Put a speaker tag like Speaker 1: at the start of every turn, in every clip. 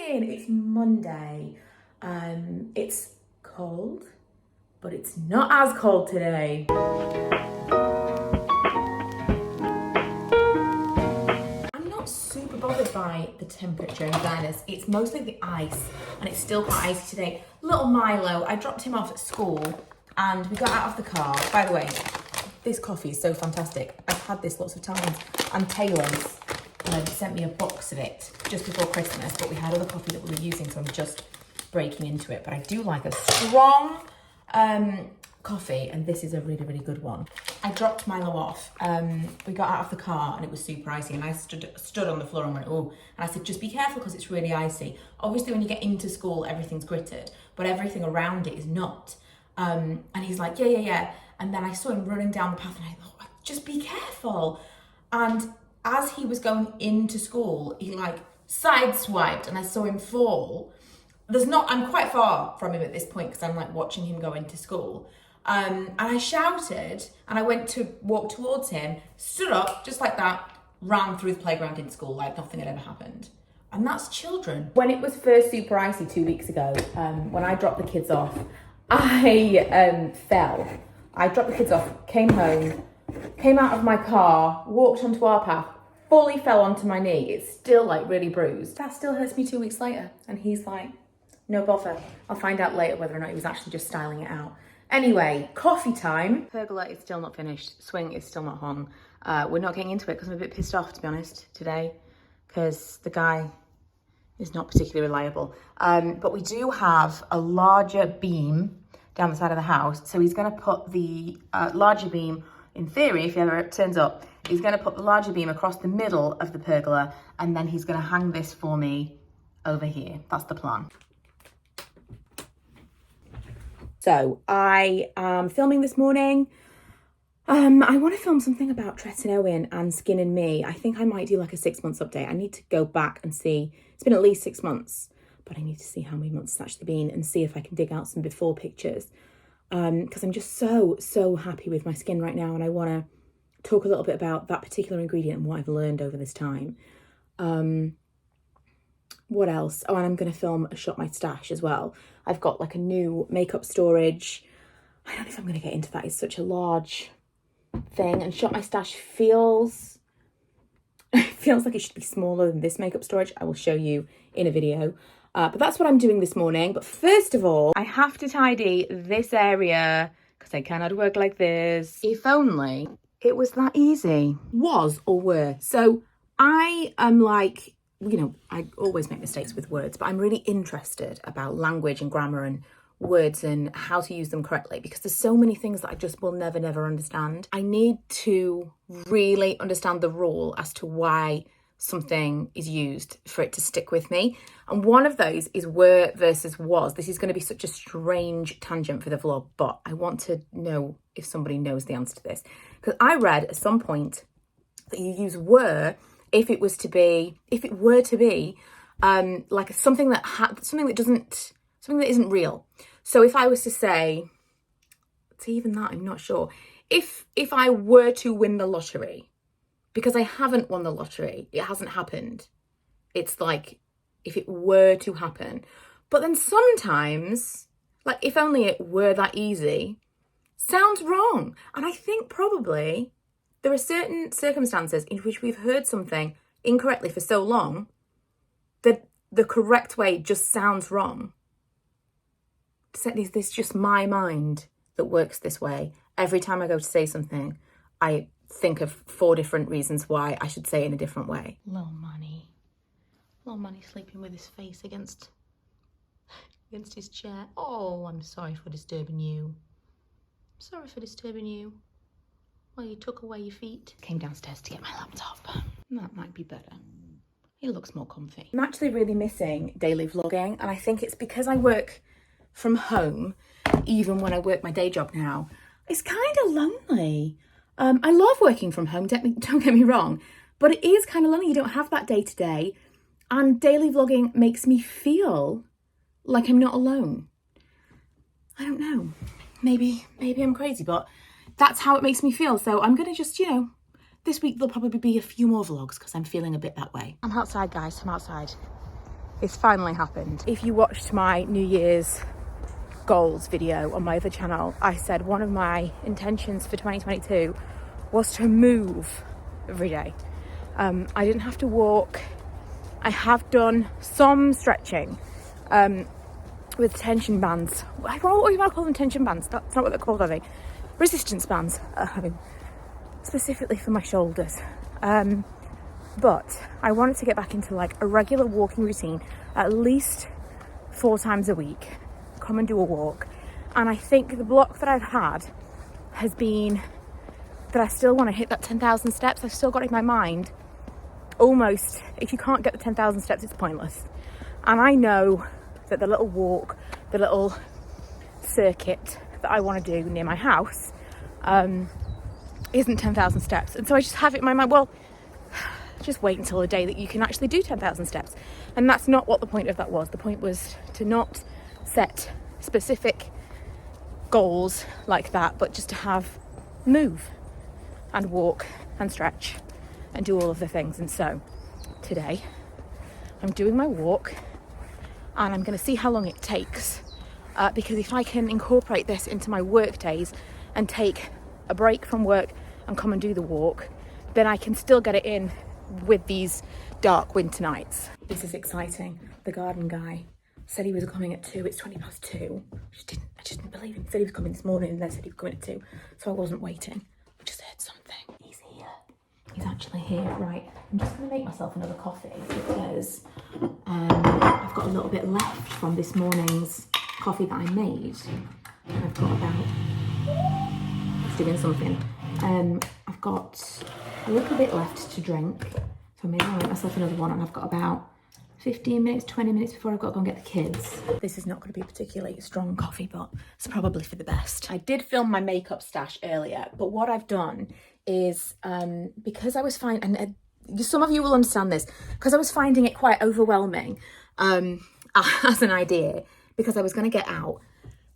Speaker 1: morning, it's Monday. It's cold, but it's not as cold today. I'm not super bothered by the temperature in fairness. It's mostly the ice, and it's still quite icy today. Little Milo, I dropped him off at school and we got out of the car. By the way, this coffee is so fantastic. I've had this lots of times, and Taylor's sent me a box of it just before Christmas, but we had other coffee that we were using, so I'm just breaking into it. But I do like a strong coffee, and this is a really, really good one. I dropped Milo off. We got out of the car and it was super icy, and I stood on the floor and went, oh, and I said, just be careful because it's really icy. Obviously, when you get into school, everything's gritted, but everything around it is not. And he's like, yeah. And then I saw him running down the path and I thought, just be careful. And as he was going into school, he like sideswiped and I saw him fall. I'm quite far from him at this point because I'm like watching him go into school. And I shouted and I went to walk towards him, stood up just like that, ran through the playground in school like nothing had ever happened. And that's children. When it was first super icy 2 weeks ago, when I dropped the kids off, I fell. I dropped the kids off, came home, came out of my car, walked onto our path, fully fell onto my knee. It's still like really bruised. That still hurts me 2 weeks later. And he's like, no bother. I'll find out later whether or not he was actually just styling it out. Anyway, coffee time. Pergola is still not finished. Swing is still not on. We're not getting into it because I'm a bit pissed off, to be honest, today, because the guy is not particularly reliable. But we do have a larger beam down the side of the house. So he's going to put the larger beam, in theory, if he ever turns up, he's going to put the larger beam across the middle of the pergola, and then he's going to hang this for me over here. That's the plan. So I am filming this morning. I want to film something about Tretton Owen and Skin and Me. I think I might do like a 6 months update. I need to go back and see. It's been at least 6 months, but I need to see how many months it's actually been and see if I can dig out some before pictures. Because I'm just so happy with my skin right now, and I want to talk a little bit about that particular ingredient and what I've learned over this time. What else? Oh, and I'm going to film a Shop My Stash as well. I've got like a new makeup storage. I don't know if I'm going to get into that. It's such a large thing, and Shop My Stash feels like it should be smaller than this makeup storage. I will show you in a video. But that's what I'm doing this morning. But first of all, I have to tidy this area because I cannot work like this. If only it was that easy. Was or were. So I am like, I always make mistakes with words, but I'm really interested about language and grammar and words and how to use them correctly, because there's so many things that I just will never understand. I need to really understand the rule as to why something is used for it to stick with me. And one of those is were versus was. This is going to be such a strange tangent for the vlog, but I want to know if somebody knows the answer to this. Because I read at some point that you use were if it were to be like something that isn't real. So if I was to say, it's even that, I'm not sure. If I were to win the lottery, because I haven't won the lottery, it hasn't happened. It's like if it were to happen. But then sometimes, like if only it were that easy, sounds wrong. And I think probably there are certain circumstances in which we've heard something incorrectly for so long that the correct way just sounds wrong. Is this just my mind that works this way? Every time I go to say something, I think of 4 different reasons why I should say it in a different way. Little Manny sleeping with his face against his chair. Oh, I'm sorry for disturbing you. Well, you took away your feet. Came downstairs to get my laptop. That might be better. It looks more comfy. I'm actually really missing daily vlogging, and I think it's because I work from home, even when I work my day job now. It's kind of lonely. I love working from home, don't get me wrong, but it is kind of lonely. You don't have that day to day, and daily vlogging makes me feel like I'm not alone. I don't know. Maybe I'm crazy, but that's how it makes me feel. So I'm going to just, this week there'll probably be a few more vlogs because I'm feeling a bit that way. I'm outside, guys. I'm outside. It's finally happened. If you watched my New Year's goals video on my other channel, I said one of my intentions for 2022 was to move every day. I didn't have to walk. I have done some stretching with tension bands. What do you want to call them? Tension bands? That's not what they're called, are they? Resistance bands, specifically for my shoulders. But I wanted to get back into like a regular walking routine, at least 4 times a week. Come and do a walk. And I think the block that I've had has been that I still want to hit that 10,000 steps. I've still got it in my mind. Almost, if you can't get the 10,000 steps, it's pointless. And I know that the little walk, the little circuit that I want to do near my house isn't 10,000 steps. And so I just have it in my mind, well, just wait until the day that you can actually do 10,000 steps. And that's not what the point of that was. The point was to not set specific goals like that, but just to move and walk and stretch and do all of the things. And so today I'm doing my walk and I'm going to see how long it takes, because if I can incorporate this into my work days and take a break from work and come and do the walk, then I can still get it in with these dark winter nights. This is exciting. The garden guy said he was coming at 2. It's 20 past 2. I just didn't believe him. He said he was coming this morning and then said he was coming at 2. So I wasn't waiting. I just heard something. He's here. He's actually here. Right. I'm just going to make myself another coffee because I've got a little bit left from this morning's coffee that I made. I've got about... It's doing something. I've got a little bit left to drink. So maybe I'll make myself another one, and I've got about 15 minutes, 20 minutes before I've got to go and get the kids. This is not going to be a particularly strong coffee, but it's probably for the best. I did film my makeup stash earlier, but what I've done is, because I was finding, and some of you will understand this, because I was finding it quite overwhelming as an idea, because I was going to get out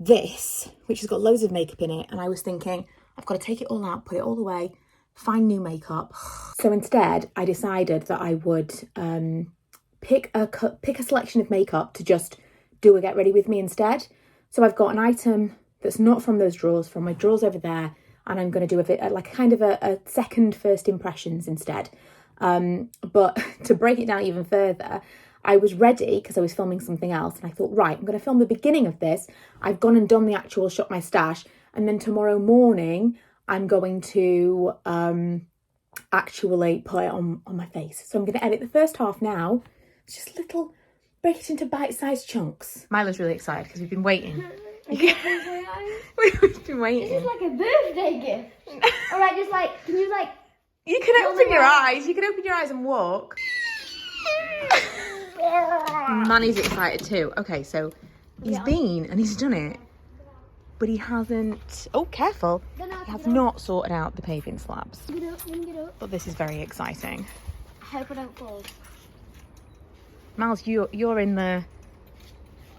Speaker 1: this, which has got loads of makeup in it, and I was thinking, I've got to take it all out, put it all away, find new makeup. So instead, I decided that I would pick a selection of makeup to just do a get ready with me instead. So I've got an item that's not from those drawers, from my drawers over there, and I'm going to do like kind of a second first impressions instead. But to break it down even further, I was ready because I was filming something else, and I thought, right, I'm going to film the beginning of this. I've gone and done the actual shop my stash, and then tomorrow morning I'm going to actually put it on my face. So I'm going to edit the first half now. It's just little, break it into bite-sized chunks. Milo's really excited because we've been waiting. We've been waiting.
Speaker 2: This is like a birthday gift. Alright, just like, can you like...
Speaker 1: You can open your eyes. You can open your eyes and walk. Manny's excited too. Okay, so he's been and he's done it, but he hasn't... Oh, careful. He has not sorted out the paving slabs. But this is very exciting.
Speaker 2: I hope I don't fall.
Speaker 1: Miles, you're in the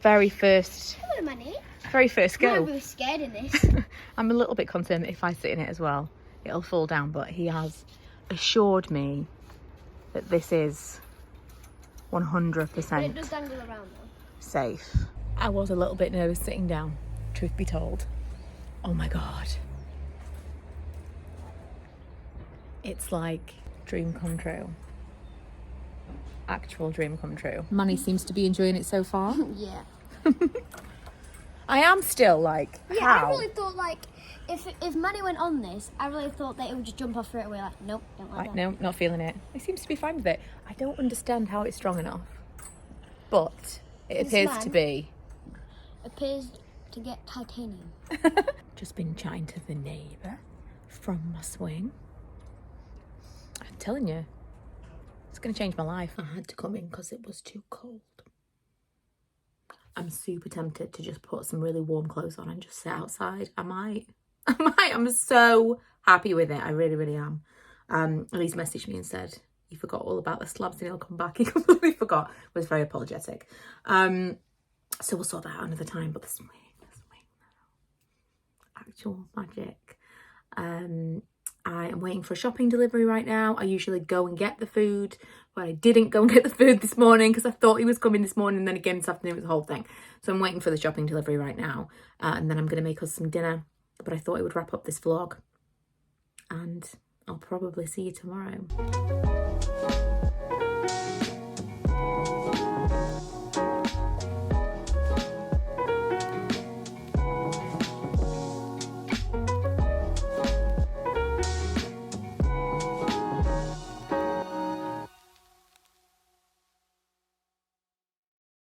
Speaker 1: very first...
Speaker 2: Hello, Manny.
Speaker 1: Very first go.
Speaker 2: I'm really scared in this.
Speaker 1: I'm a little bit concerned that if I sit in it as well, it'll fall down, but he has assured me that this is 100%
Speaker 2: But it does dangle around though.
Speaker 1: Safe. I was a little bit nervous sitting down, truth be told. Oh my God. It's like dream come true. Actual dream come true. Manny seems to be enjoying it so far.
Speaker 2: Yeah.
Speaker 1: I am still like,
Speaker 2: Yeah,
Speaker 1: how?
Speaker 2: I really thought like, if Manny went on this, I really thought that it would just jump off straight away like, nope, don't like that.
Speaker 1: No, not feeling it. He seems to be fine with it. I don't understand how it's strong enough. But it appears to be.
Speaker 2: Appears to get titanium.
Speaker 1: Just been chatting to the neighbour from my swing. I'm telling you, it's going to change my life. I had to come in because it was too cold. I'm super tempted to just put some really warm clothes on and just sit outside. I might. I'm so happy with it. I really, really am. Elise messaged me and said, he forgot all about the slabs and he'll come back. He completely forgot. Was very apologetic. So we'll sort that out another time. But the swing now. Actual magic. I am waiting for a shopping delivery right now. I usually go and get the food, but I didn't go and get the food this morning because I thought he was coming this morning, and then again this afternoon. It was the whole thing. So I'm waiting for the shopping delivery right now, and then I'm going to make us some dinner. But I thought I would wrap up this vlog, and I'll probably see you tomorrow.